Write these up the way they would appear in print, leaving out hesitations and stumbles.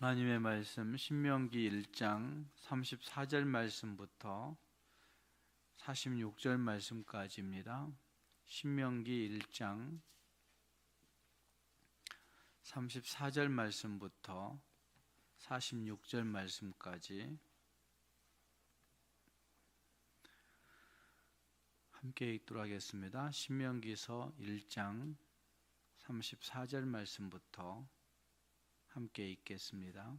하나님의 말씀 신명기 1장 34절 말씀부터 46절 말씀까지입니다. 신명기 1장 34절 말씀부터 46절 말씀까지 함께 읽도록 하겠습니다. 신명기서 1장 34절 말씀부터 함께 읽겠습니다.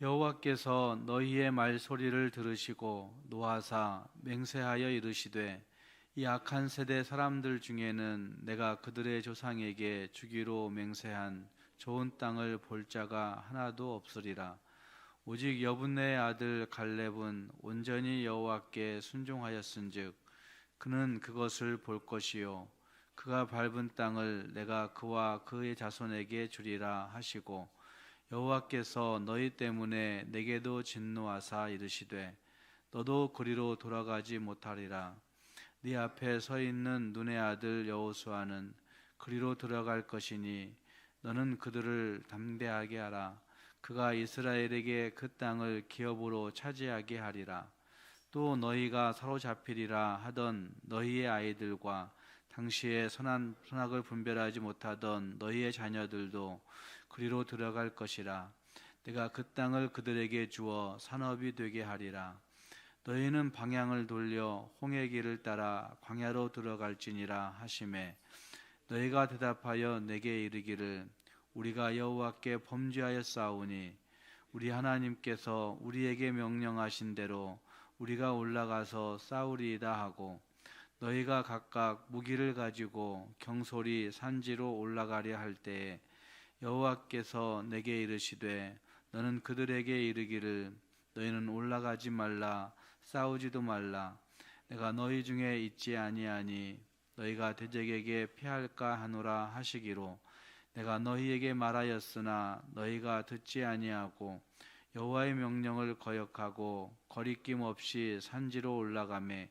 여호와께서 너희의 말소리를 들으시고 노하사 맹세하여 이르시되 이 악한 세대 사람들 중에는 내가 그들의 조상에게 주기로 맹세한 좋은 땅을 볼 자가 하나도 없으리라. 오직 여분네의 아들 갈렙은 온전히 여호와께 순종하였은즉 그는 그것을 볼 것이요 그가 밟은 땅을 내가 그와 그의 자손에게 주리라 하시고 여호와께서 너희 때문에 내게도 진노하사 이르시되 너도 그리로 돌아가지 못하리라. 네 앞에 서 있는 눈의 아들 여호수아는 그리로 들어갈 것이니 너는 그들을 담대하게 하라. 그가 이스라엘에게 그 땅을 기업으로 차지하게 하리라. 또 너희가 사로잡히리라 하던 너희의 아이들과 당시에 선악을 분별하지 못하던 너희의 자녀들도 그리로 들어갈 것이라. 내가 그 땅을 그들에게 주어 산업이 되게 하리라. 너희는 방향을 돌려 홍해 길을 따라 광야로 들어갈지니라 하시매 너희가 대답하여 내게 이르기를 우리가 여호와께 범죄하였사오니 우리 하나님께서 우리에게 명령하신 대로 우리가 올라가서 싸우리이다 하고 너희가 각각 무기를 가지고 경솔히 산지로 올라가려 할 때에 여호와께서 내게 이르시되 너는 그들에게 이르기를 너희는 올라가지 말라 싸우지도 말라. 내가 너희 중에 있지 아니하니 너희가 대적에게 피할까 하노라 하시기로 내가 너희에게 말하였으나 너희가 듣지 아니하고 여호와의 명령을 거역하고 거리낌 없이 산지로 올라가매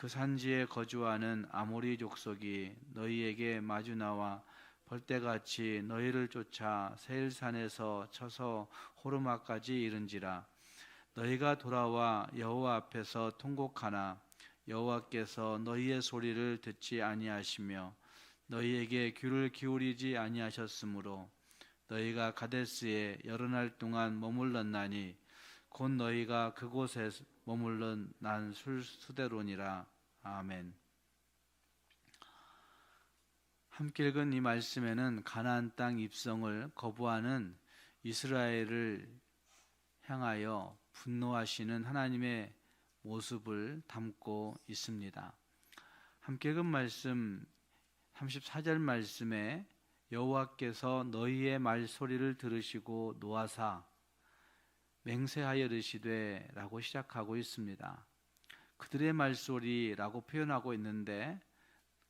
그 산지에 거주하는 아모리 족속이 너희에게 마주 나와 벌떼같이 너희를 쫓아 세일산에서 쳐서 호르마까지 이른지라. 너희가 돌아와 여호와 앞에서 통곡하나 여호와께서 너희의 소리를 듣지 아니하시며 너희에게 귀를 기울이지 아니하셨으므로 너희가 가데스에 여러 날 동안 머물렀나니 곧 너희가 그곳에 머물른 난 수대로니라. 아멘. 함께 읽은 이 말씀에는 가나안 땅 입성을 거부하는 이스라엘을 향하여 분노하시는 하나님의 모습을 담고 있습니다. 함께 읽은 말씀 34절 말씀에 여호와께서 너희의 말소리를 들으시고 노하사 맹세하여 이르시되 라고 시작하고 있습니다. 그들의 말소리라고 표현하고 있는데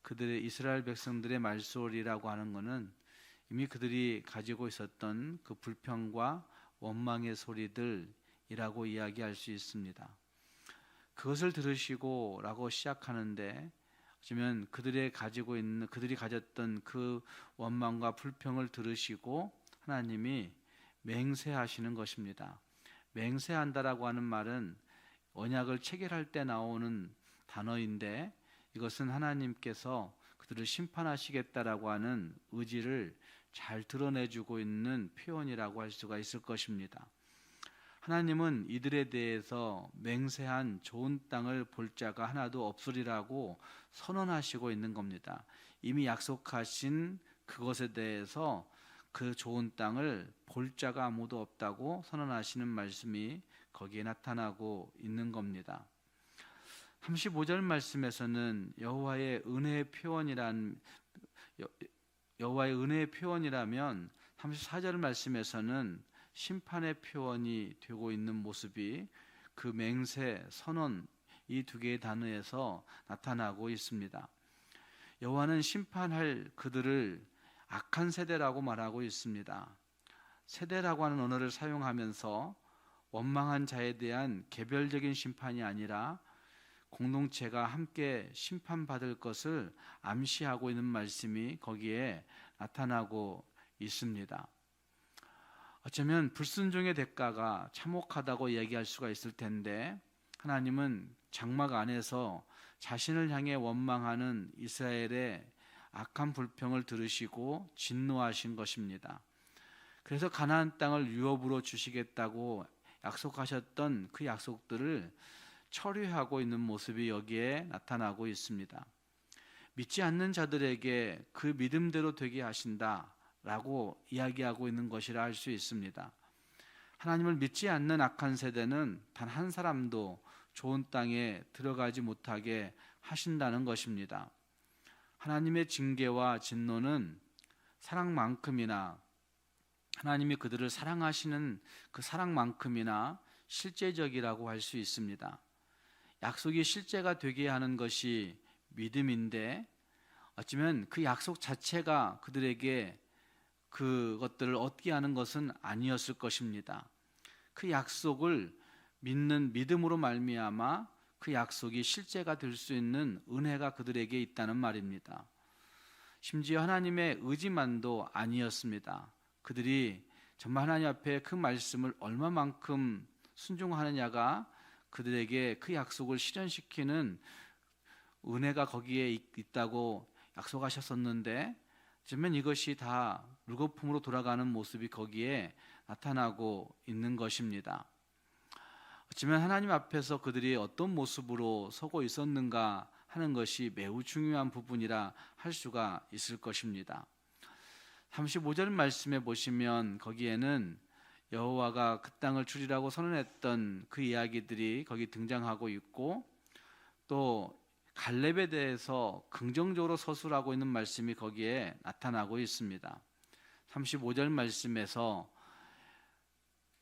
그들의 이스라엘 백성들의 말소리라고 하는 것은 이미 그들이 가지고 있었던 그 불평과 원망의 소리들이라고 이야기할 수 있습니다. 그것을 들으시고 라고 시작하는데 어쩌면 그들이 가졌던 그 원망과 불평을 들으시고 하나님이 맹세하시는 것입니다. 맹세한다라고 하는 말은 언약을 체결할 때 나오는 단어인데 이것은 하나님께서 그들을 심판하시겠다라고 하는 의지를 잘 드러내주고 있는 표현이라고 할 수가 있을 것입니다. 하나님은 이들에 대해서 맹세한 좋은 땅을 볼 자가 하나도 없으리라고 선언하시고 있는 겁니다. 이미 약속하신 그것에 대해서 그 좋은 땅을 볼 자가 아무도 없다고 선언하시는 말씀이 거기에 나타나고 있는 겁니다. 35절 말씀에서는 여호와의 은혜의 표현이라면 34절 말씀에서는 심판의 표현이 되고 있는 모습이 그 맹세, 선언 이 두 개의 단어에서 나타나고 있습니다. 여호와는 심판할 그들을 악한 세대라고 말하고 있습니다. 세대라고 하는 언어를 사용하면서 원망한 자에 대한 개별적인 심판이 아니라 공동체가 함께 심판받을 것을 암시하고 있는 말씀이 거기에 나타나고 있습니다. 어쩌면 불순종의 대가가 참혹하다고 이야기할 수가 있을 텐데, 하나님은 장막 안에서 자신을 향해 원망하는 이스라엘의 악한 불평을 들으시고 진노하신 것입니다. 그래서 가나안 땅을 유업으로 주시겠다고 약속하셨던 그 약속들을 처리하고 있는 모습이 여기에 나타나고 있습니다. 믿지 않는 자들에게 그 믿음대로 되게 하신다라고 이야기하고 있는 것이라 할 수 있습니다. 하나님을 믿지 않는 악한 세대는 단 한 사람도 좋은 땅에 들어가지 못하게 하신다는 것입니다. 하나님의 징계와 진노는 사랑만큼이나, 하나님이 그들을 사랑하시는 그 사랑만큼이나 실제적이라고 할 수 있습니다. 약속이 실제가 되게 하는 것이 믿음인데, 어쩌면 그 약속 자체가 그들에게 그것들을 얻게 하는 것은 아니었을 것입니다. 그 약속을 믿는 믿음으로 말미암아 그 약속이 실제가 될 수 있는 은혜가 그들에게 있다는 말입니다. 심지어 하나님의 의지만도 아니었습니다. 그들이 정말 하나님 앞에 그 말씀을 얼마만큼 순종하느냐가 그들에게 그 약속을 실현시키는 은혜가 거기에 있다고 약속하셨었는데, 어쩌면 이것이 다 물거품으로 돌아가는 모습이 거기에 나타나고 있는 것입니다. 어쩌면 하나님 앞에서 그들이 어떤 모습으로 서고 있었는가 하는 것이 매우 중요한 부분이라 할 수가 있을 것입니다. 35절 말씀에 보시면 거기에는 여호와가 그 땅을 주리라고 선언했던 그 이야기들이 거기 등장하고 있고, 또 갈렙에 대해서 긍정적으로 서술하고 있는 말씀이 거기에 나타나고 있습니다. 35절 말씀에서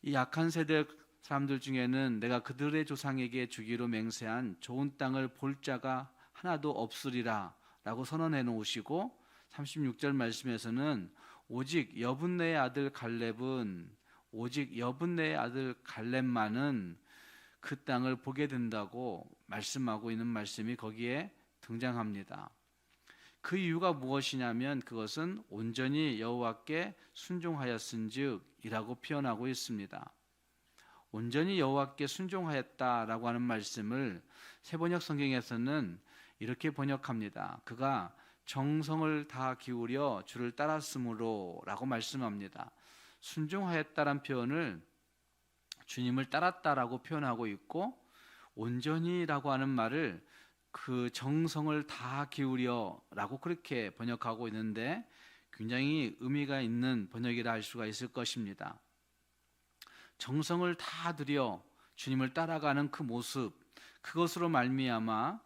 이 약한 세대 사람들 중에는 내가 그들의 조상에게 주기로 맹세한 좋은 땅을 볼 자가 하나도 없으리라 라고 선언해 놓으시고, 36절 말씀에서는 오직 여분네의 아들 갈렙만은 그 땅을 보게 된다고 말씀하고 있는 말씀이 거기에 등장합니다. 그 이유가 무엇이냐면 그것은 온전히 여호와께 순종하였은즉 이라고 표현하고 있습니다. 온전히 여호와께 순종하였다라고 하는 말씀을 세번역 성경에서는 이렇게 번역합니다. 그가 정성을 다 기울여 주를 따랐으므로 라고 말씀합니다. 순종하였다란 표현을 주님을 따랐다라고 표현하고 있고, 온전히라고 하는 말을 그 정성을 다 기울여 라고 그렇게 번역하고 있는데, 굉장히 의미가 있는 번역이라 할 수가 있을 것입니다. 정성을 다 들여 주님을 따라가는 그 모습, 그것으로 말미암아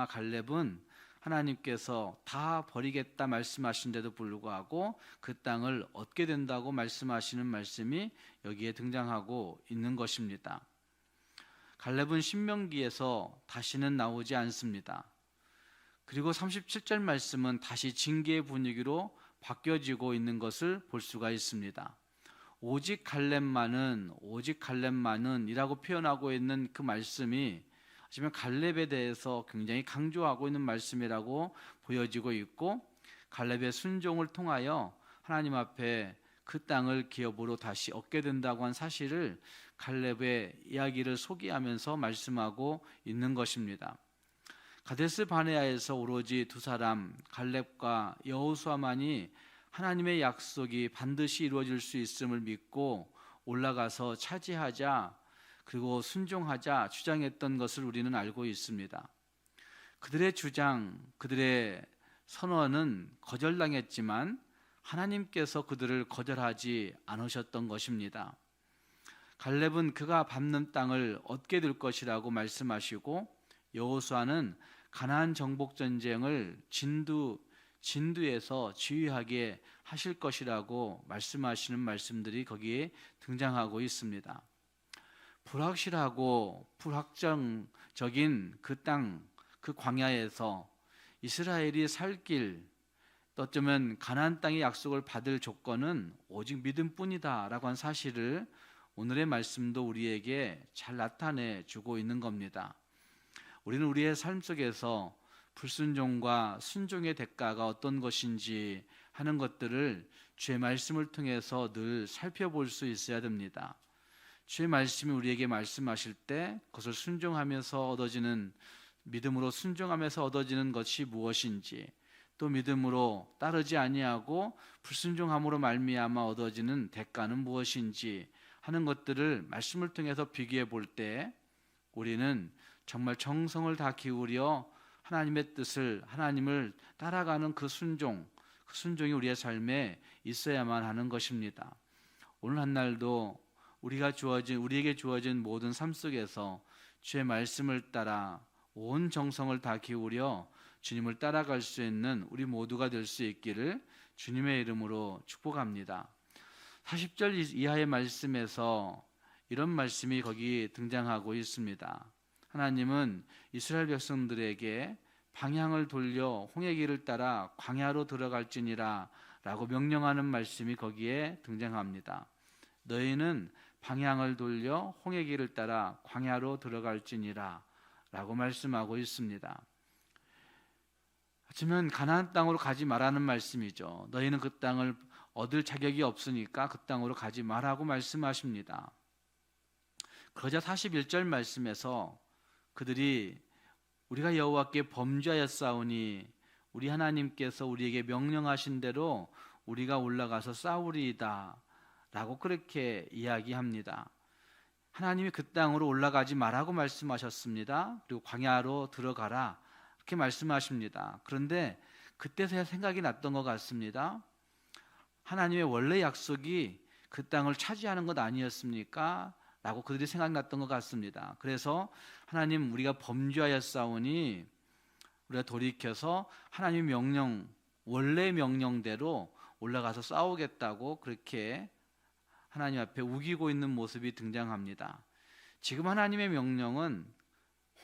갈렙은 하나님께서 다 버리겠다 말씀하신데도 불구하고 그 땅을 얻게 된다고 말씀하시는 말씀이 여기에 등장하고 있는 것입니다. 갈렙은 신명기에서 다시는 나오지 않습니다. 그리고 37절 말씀은 다시 징계의 분위기로 바뀌어지고 있는 것을 볼 수가 있습니다. 오직 갈렙만은 이라고 표현하고 있는 그 말씀이 하지만 갈렙에 대해서 굉장히 강조하고 있는 말씀이라고 보여지고 있고, 갈렙의 순종을 통하여 하나님 앞에 그 땅을 기업으로 다시 얻게 된다고 한 사실을 갈렙의 이야기를 소개하면서 말씀하고 있는 것입니다. 가데스 바네아에서 오로지 두 사람 갈렙과 여호수아만이 하나님의 약속이 반드시 이루어질 수 있음을 믿고 올라가서 차지하자, 그리고 순종하자 주장했던 것을 우리는 알고 있습니다. 그들의 주장, 그들의 선언은 거절당했지만 하나님께서 그들을 거절하지 않으셨던 것입니다. 갈렙은 그가 밟는 땅을 얻게 될 것이라고 말씀하시고, 여호수아는 가나안 정복 전쟁을 진두에서 지휘하게 하실 것이라고 말씀하시는 말씀들이 거기에 등장하고 있습니다. 불확실하고 불확정적인 그 땅, 그 광야에서 이스라엘이 살 길, 또 어쩌면 가나안 땅의 약속을 받을 조건은 오직 믿음뿐이다 라고 한 사실을 오늘의 말씀도 우리에게 잘 나타내 주고 있는 겁니다. 우리는 우리의 삶 속에서 불순종과 순종의 대가가 어떤 것인지 하는 것들을 주의 말씀을 통해서 늘 살펴볼 수 있어야 됩니다. 주의 말씀이 우리에게 말씀하실 때 그것을 순종하면서 얻어지는, 믿음으로 순종하면서 얻어지는 것이 무엇인지, 또 믿음으로 따르지 아니하고 불순종함으로 말미암아 얻어지는 대가는 무엇인지 하는 것들을 말씀을 통해서 비교해 볼 때 우리는 정말 정성을 다 기울여 하나님의 뜻을, 하나님을 따라가는 그 순종이 우리의 삶에 있어야만 하는 것입니다. 오늘 한 날도 우리에게 주어진 모든 삶 속에서 주의 말씀을 따라 온 정성을 다 기울여 주님을 따라갈 수 있는 우리 모두가 될 수 있기를 주님의 이름으로 축복합니다. 40절 이하의 말씀에서 이런 말씀이 거기 등장하고 있습니다. 하나님은 이스라엘 백성들에게 방향을 돌려 홍해 길을 따라 광야로 들어갈지니라 라고 명령하는 말씀이 거기에 등장합니다. 너희는 방향을 돌려 홍해 길을 따라 광야로 들어갈지니라 라고 말씀하고 있습니다. 하지만 가나안 땅으로 가지 말라는 말씀이죠. 너희는 그 땅을 얻을 자격이 없으니까 그 땅으로 가지 말라고 말씀하십니다. 그러자 41절 말씀에서 그들이 우리가 여호와께 범죄하였사오니 우리 하나님께서 우리에게 명령하신 대로 우리가 올라가서 싸우리이다 라고 그렇게 이야기합니다. 하나님이 그 땅으로 올라가지 말라고 말씀하셨습니다. 그리고 광야로 들어가라 이렇게 말씀하십니다. 그런데 그때서야 생각이 났던 것 같습니다. 하나님의 원래 약속이 그 땅을 차지하는 것 아니었습니까? 라고 그들이 생각났던 것 같습니다. 그래서 하나님, 우리가 범죄하였사오니 우리가 돌이켜서 하나님의 명령, 원래 명령대로 올라가서 싸우겠다고 그렇게 하나님 앞에 우기고 있는 모습이 등장합니다. 지금 하나님의 명령은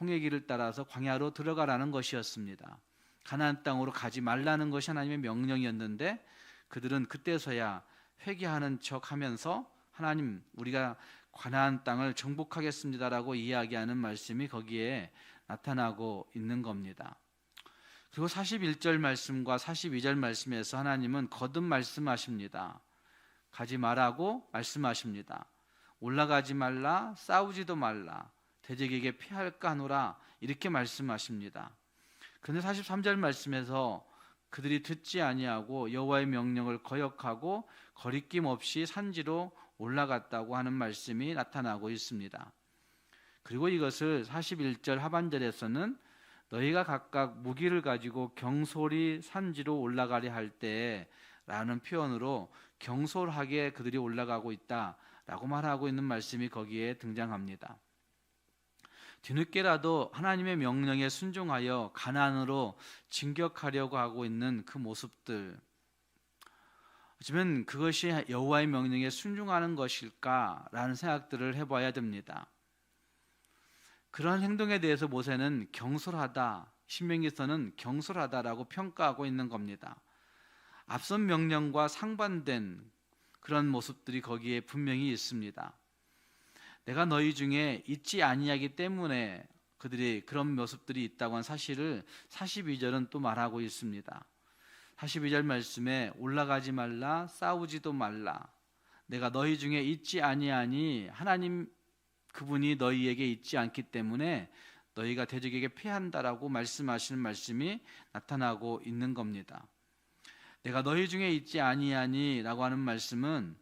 홍해 길을 따라서 광야로 들어가라는 것이었습니다. 가나안 땅으로 가지 말라는 것이 하나님의 명령이었는데 그들은 그때서야 회개하는 척하면서 하나님, 우리가 가나안 땅을 정복하겠습니다라고 이야기하는 말씀이 거기에 나타나고 있는 겁니다. 그리고 41절 말씀과 42절 말씀에서 하나님은 거듭 말씀하십니다. 가지 말라고 말씀하십니다. 올라가지 말라, 싸우지도 말라, 대적에게 피할까 하노라 이렇게 말씀하십니다. 그런데 43절 말씀에서 그들이 듣지 아니하고 여호와의 명령을 거역하고 거리낌 없이 산지로 올라갔다고 하는 말씀이 나타나고 있습니다. 그리고 이것을 41절 하반절에서는 너희가 각각 무기를 가지고 경솔히 산지로 올라가려 할 때 라는 표현으로 경솔하게 그들이 올라가고 있다라고 말하고 있는 말씀이 거기에 등장합니다. 뒤늦게라도 하나님의 명령에 순종하여 가나안으로 진격하려고 하고 있는 그 모습들, 어쩌면 그것이 여호와의 명령에 순종하는 것일까라는 생각들을 해봐야 됩니다. 그러한 행동에 대해서 모세는 경솔하다, 신명기서는 경솔하다라고 평가하고 있는 겁니다. 앞선 명령과 상반된 그런 모습들이 거기에 분명히 있습니다. 내가 너희 중에 있지 아니하기 때문에 그들이 그런 모습들이 있다고 한 사실을 42절은 또 말하고 있습니다. 42절 말씀에 올라가지 말라, 싸우지도 말라, 내가 너희 중에 있지 아니하니 하나님 그분이 너희에게 있지 않기 때문에 너희가 대적에게 패한다라고 말씀하시는 말씀이 나타나고 있는 겁니다. 내가 너희 중에 있지 아니하니 라고 하는 말씀은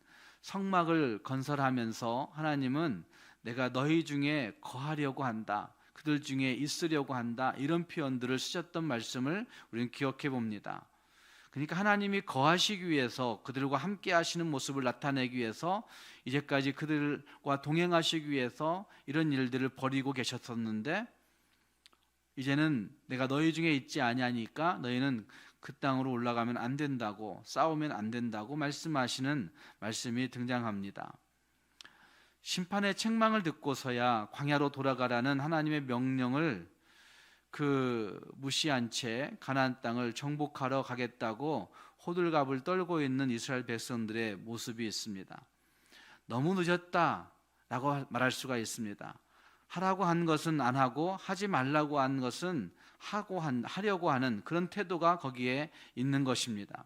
성막을 건설하면서 하나님은 내가 너희 중에 거하려고 한다, 그들 중에 있으려고 한다, 이런 표현들을 쓰셨던 말씀을 우리는 기억해 봅니다. 그러니까 하나님이 거하시기 위해서, 그들과 함께 하시는 모습을 나타내기 위해서, 이제까지 그들과 동행하시기 위해서 이런 일들을 벌이고 계셨었는데 이제는 내가 너희 중에 있지 아니하니까 너희는 그 땅으로 올라가면 안 된다고, 싸우면 안 된다고 말씀하시는 말씀이 등장합니다. 심판의 책망을 듣고서야 광야로 돌아가라는 하나님의 명령을 무시한 채 가나안 땅을 정복하러 가겠다고 호들갑을 떨고 있는 이스라엘 백성들의 모습이 있습니다. 너무 늦었다라고 말할 수가 있습니다. 하라고 한 것은 안 하고 하지 말라고 한 것은 하려고 하는 그런 태도가 거기에 있는 것입니다.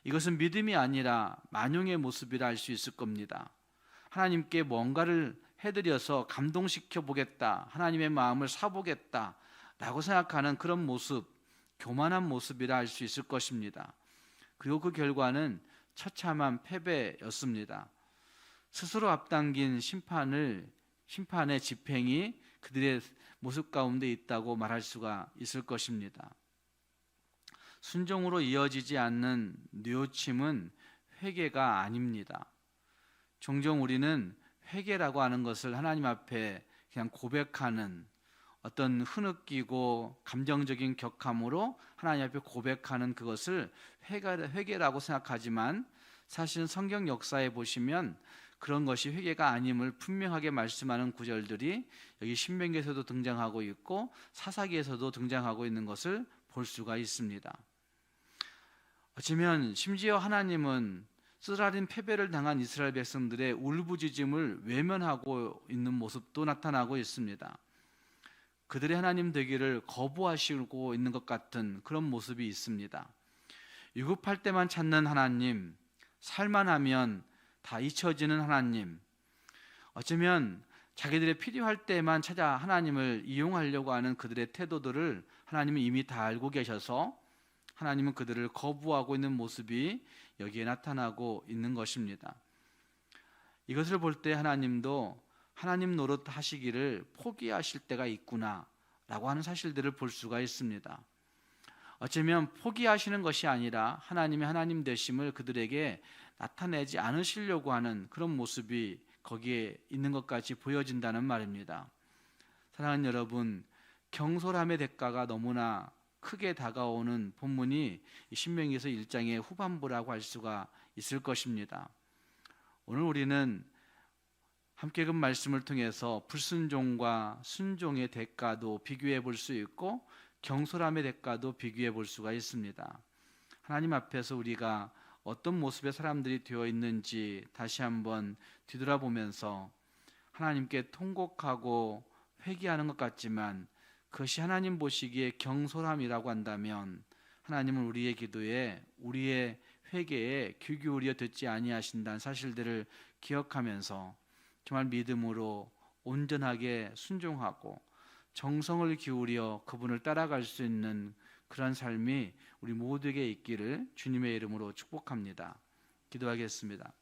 이것은 믿음이 아니라 만용의 모습이라 할 수 있을 겁니다. 하나님께 뭔가를 해드려서 감동시켜 보겠다, 하나님의 마음을 사보겠다 라고 생각하는 그런 모습, 교만한 모습이라 할 수 있을 것입니다. 그리고 그 결과는 처참한 패배였습니다. 스스로 앞당긴 심판의 집행이 그들의 모습 가운데 있다고 말할 수가 있을 것입니다. 순종으로 이어지지 않는 뉘우침은 회개가 아닙니다. 종종 우리는 회개라고 하는 것을 하나님 앞에 그냥 고백하는, 어떤 흐느끼고 감정적인 격함으로 하나님 앞에 고백하는 그것을 회개라고 생각하지만, 사실은 성경 역사에 보시면 그런 것이 회개가 아님을 분명하게 말씀하는 구절들이 여기 신명기에서도 등장하고 있고 사사기에서도 등장하고 있는 것을 볼 수가 있습니다. 어쩌면 심지어 하나님은 쓰라린 패배를 당한 이스라엘 백성들의 울부짖음을 외면하고 있는 모습도 나타나고 있습니다. 그들의 하나님 되기를 거부하시고 있는 것 같은 그런 모습이 있습니다. 유급할 때만 찾는 하나님, 살만하면 다 잊혀지는 하나님, 어쩌면 자기들의 필요할 때만 찾아 하나님을 이용하려고 하는 그들의 태도들을 하나님은 이미 다 알고 계셔서 하나님은 그들을 거부하고 있는 모습이 여기에 나타나고 있는 것입니다. 이것을 볼 때 하나님도 하나님 노릇 하시기를 포기하실 때가 있구나 라고 하는 사실들을 볼 수가 있습니다. 어쩌면 포기하시는 것이 아니라 하나님의 하나님 되심을 그들에게 나타내지 않으시려고 하는 그런 모습이 거기에 있는 것까지 보여진다는 말입니다. 사랑하는 여러분, 경솔함의 대가가 너무나 크게 다가오는 본문이 신명기서 1장의 후반부라고 할 수가 있을 것입니다. 오늘 우리는 함께 그 말씀을 통해서 불순종과 순종의 대가도 비교해 볼 수 있고 경솔함의 대가도 비교해 볼 수가 있습니다. 하나님 앞에서 우리가 어떤 모습의 사람들이 되어 있는지 다시 한번 뒤돌아보면서 하나님께 통곡하고 회개하는 것 같지만 그것이 하나님 보시기에 경솔함이라고 한다면 하나님은 우리의 기도에, 우리의 회개에 귀 기울여 듣지 아니하신다는 사실들을 기억하면서 정말 믿음으로 온전하게 순종하고 정성을 기울여 그분을 따라갈 수 있는 그런 삶이 우리 모두에게 있기를 주님의 이름으로 축복합니다. 기도하겠습니다.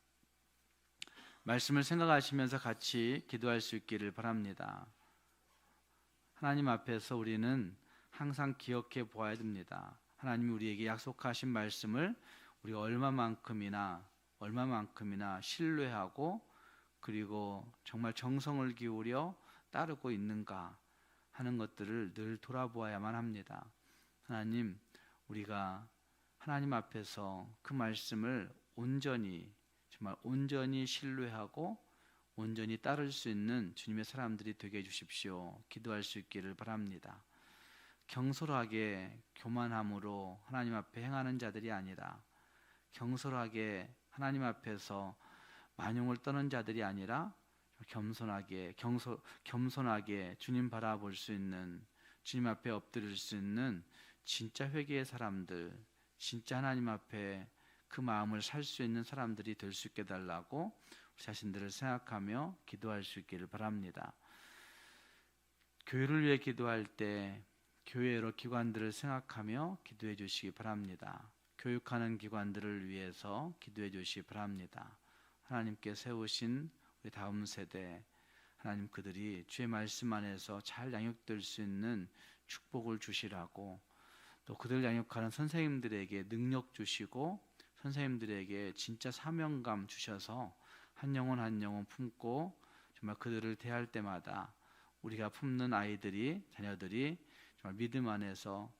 말씀을 생각하시면서 같이 기도할 수 있기를 바랍니다. 하나님 앞에서 우리는 항상 기억해 보아야 됩니다. 하나님이 우리에게 약속하신 말씀을 우리가 얼마만큼이나 신뢰하고 그리고 정말 정성을 기울여 따르고 있는가 하는 것들을 늘 돌아보아야만 합니다. 하나님, 우리가 하나님 앞에서 그 말씀을 정말 온전히 신뢰하고 온전히 따를 수 있는 주님의 사람들이 되게 해주십시오. 기도할 수 있기를 바랍니다. 경솔하게 교만함으로 하나님 앞에 행하는 자들이 아니라, 경솔하게 하나님 앞에서 만용을 떠는 자들이 아니라 겸손하게 주님 바라볼 수 있는, 주님 앞에 엎드릴 수 있는 진짜 회개의 사람들, 진짜 하나님 앞에 그 마음을 살 수 있는 사람들이 될 수 있게 달라고 자신들을 생각하며 기도할 수 있기를 바랍니다. 교회를 위해 기도할 때 교회 여러 기관들을 생각하며 기도해 주시기 바랍니다. 교육하는 기관들을 위해서 기도해 주시기 바랍니다. 하나님께 세우신 우리 다음 세대, 하나님 그들이 주의 말씀 안에서 잘 양육될 수 있는 축복을 주시라고, 또 그들 양육하는 선생님들에게 능력 주시고 선생님들에게 진짜 사명감 주셔서 한 영혼 한 영혼 품고 정말 그들을 대할 때마다 우리가 품는 아이들이, 자녀들이 정말 믿음 안에서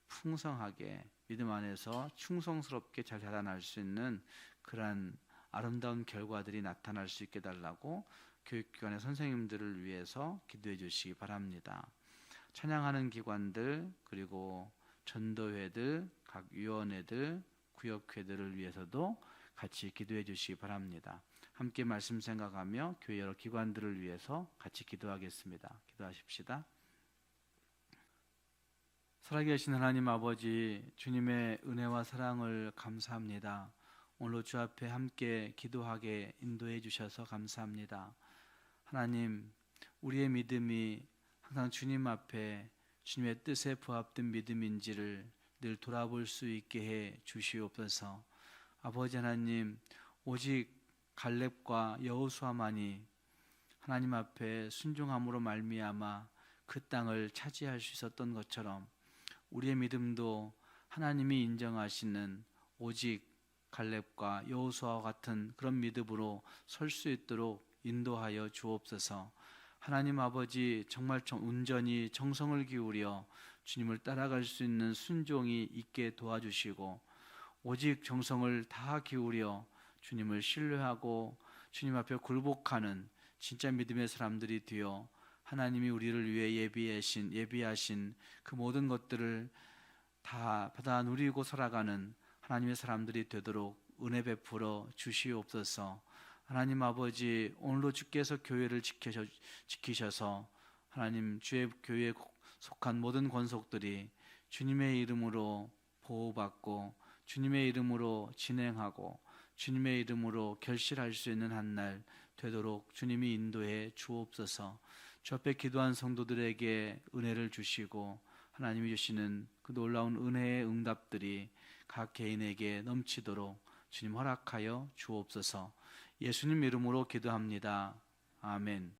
풍성하게, 믿음 안에서 충성스럽게 잘 자라날 수 있는 그러한 아름다운 결과들이 나타날 수 있게 달라고 교육기관의 선생님들을 위해서 기도해 주시기 바랍니다. 찬양하는 기관들, 그리고 전도회들, 각 위원회들, 구역회들을 위해서도 같이 기도해 주시기 바랍니다. 함께 말씀 생각하며 교회 여러 기관들을 위해서 같이 기도하겠습니다. 기도하십시다. 살아계신 하나님 아버지, 주님의 은혜와 사랑을 감사합니다. 오늘 주 앞에 함께 기도하게 인도해 주셔서 감사합니다. 하나님, 우리의 믿음이 항상 주님 앞에 주님의 뜻에 부합된 믿음인지를 늘 돌아볼 수 있게 해 주시옵소서. 아버지 하나님, 오직 갈렙과 여호수아만이 하나님 앞에 순종함으로 말미암아 그 땅을 차지할 수 있었던 것처럼 우리의 믿음도 하나님이 인정하시는 오직 갈렙과 여호수아와 같은 그런 믿음으로 설 수 있도록 인도하여 주옵소서. 하나님 아버지, 정말 온전히 정성을 기울여 주님을 따라갈 수 있는 순종이 있게 도와주시고 오직 정성을 다 기울여 주님을 신뢰하고 주님 앞에 굴복하는 진짜 믿음의 사람들이 되어 하나님이 우리를 위해 예비하신 그 모든 것들을 다 받아 누리고 살아가는 하나님의 사람들이 되도록 은혜 베풀어 주시옵소서. 하나님 아버지, 오늘도 주께서 교회를 지키셔서 하나님 주의 교회에 속한 모든 권속들이 주님의 이름으로 보호받고 주님의 이름으로 진행하고 주님의 이름으로 결실할 수 있는 한 날 되도록 주님이 인도해 주옵소서. 주 앞에 기도한 성도들에게 은혜를 주시고 하나님이 주시는 그 놀라운 은혜의 응답들이 각 개인에게 넘치도록 주님 허락하여 주옵소서. 예수님 이름으로 기도합니다. 아멘.